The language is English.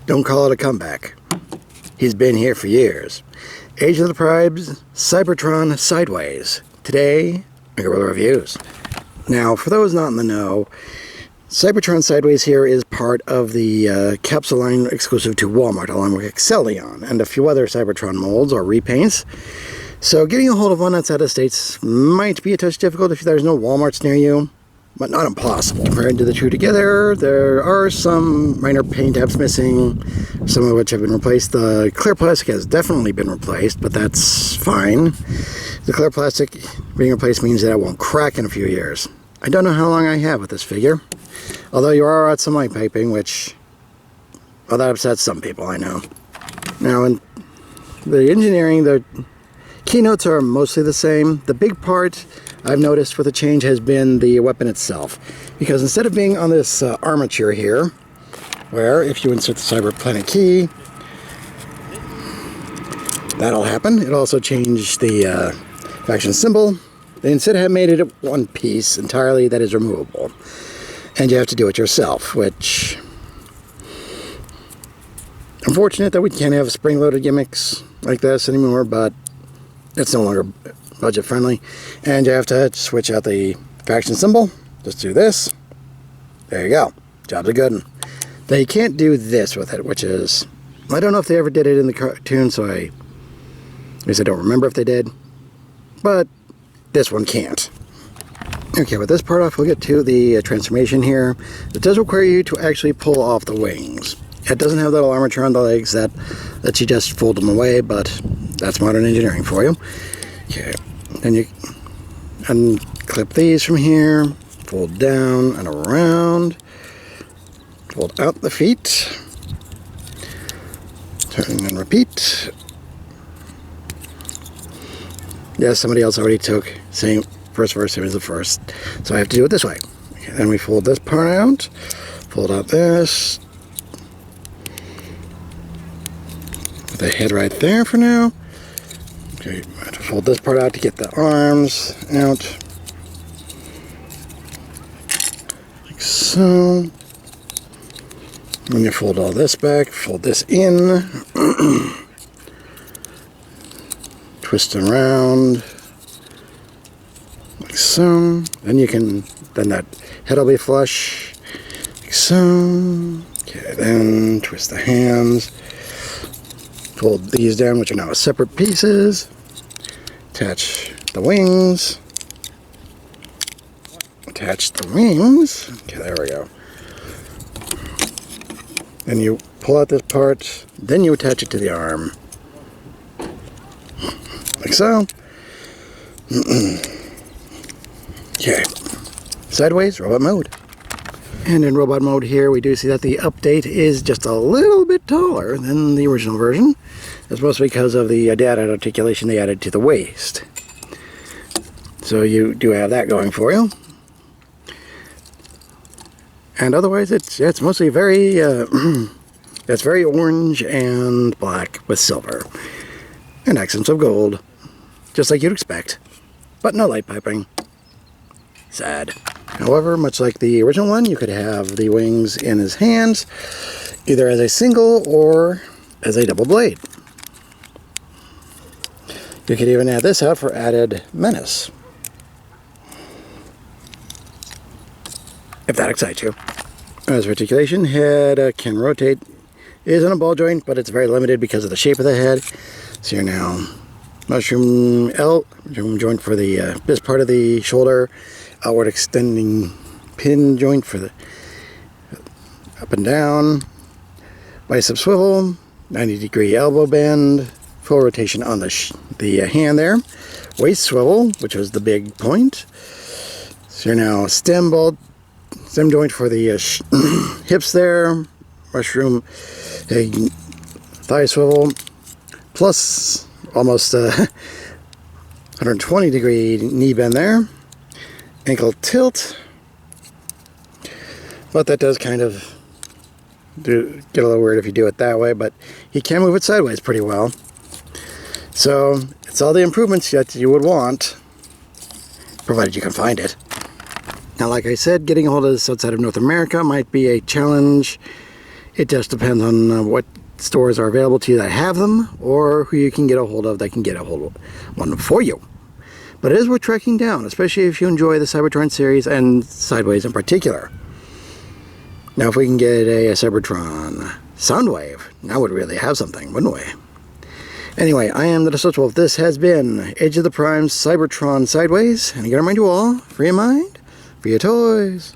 Don't call it a comeback. He's been here for years. Age of the Tribes, Cybertron Sideways. Today, Guerrilla Reviews. Now, for those not in the know, Cybertron Sideways here is part of the capsule line exclusive to Wal-Mart, along with Excellion and a few other Cybertron molds or repaints. So getting a hold of one that's out of states might be a touch difficult if there's no Wal-Marts near you, but not impossible. Compared to the two together, there are some minor paint apps missing, some of which have been replaced. The clear plastic has definitely been replaced, but that's fine. The clear plastic being replaced means that it won't crack in a few years. I don't know how long I have with this figure, although you are out some light piping, which, well, that upsets some people, I know. Now, in the engineering, the keynotes are mostly the same. The big part I've noticed with the change has been the weapon itself, because instead of being on this armature here, where if you insert the Cyber Planet key, that'll happen. It also changed the faction symbol. They instead have made it one piece entirely that is removable, and you have to do it yourself, which, unfortunate that we can't have spring-loaded gimmicks like this anymore, but it's no longer budget friendly. And you have to switch out the faction symbol. Just do this. There you go. Job's a good one. They can't do this with it, which is, I don't know if they ever did it in the cartoon, so at least I don't remember if they did, but this one can't. Okay, with this part off, we'll get to the transformation here. It does require you to actually pull off the wings. It doesn't have that little armature on the legs that lets you just fold them away, but that's modern engineering for you. Okay, then you unclip these from here, fold down and around, fold out the feet, turn and repeat. Yeah, somebody else already took first verse, same as the first, so I have to do it this way. Okay, then we fold this part out, fold out this, put the head right there for now. Okay, I have to fold this part out to get the arms out, like so. Then you fold all this back, fold this in, twist around, like so. Then that head will be flush, like so. Okay, then twist the hands, fold these down, which are now separate pieces, attach the wings, okay, there we go. Then you pull out this part, then you attach it to the arm, like so. Okay, sideways, robot mode. And in robot mode here, we do see that the update is just a little bit taller than the original version. That's mostly because of the data articulation they added to the waist. So you do have that going for you. And otherwise, it's mostly very, it's very orange and black with silver. And accents of gold, just like you'd expect. But no light piping. Sad. However, much like the original one, you could have the wings in his hands, either as a single or as a double blade. You could even add this out for added menace, if that excites you. As articulation, head can rotate, is on a ball joint, but it's very limited because of the shape of the head. So you're now mushroom joint for the this part of the shoulder, outward extending pin joint for the up and down, bicep swivel, 90-degree elbow bend, full rotation on the hand there, waist swivel, which was the big point. So you're now stem joint for the hips there, mushroom thigh swivel, plus almost 120-degree knee bend there, ankle tilt, but that does kind of get a little weird if you do it that way, but he can move it sideways pretty well. So it's all the improvements that you would want, provided you can find it. Now, like I said, getting a hold of this outside of North America might be a challenge It just depends on what stores are available to you that have them, or who you can get a hold of that can get a hold of one for you. But it is worth tracking down, especially if you enjoy the Cybertron series and Sideways in particular. Now if we can get a Cybertron Soundwave, now we'd really have something, wouldn't we? Anyway, I am the Deceptiwolf. This has been Age of the Primes Cybertron Sideways, and I gotta remind you all, free your mind, free your toys.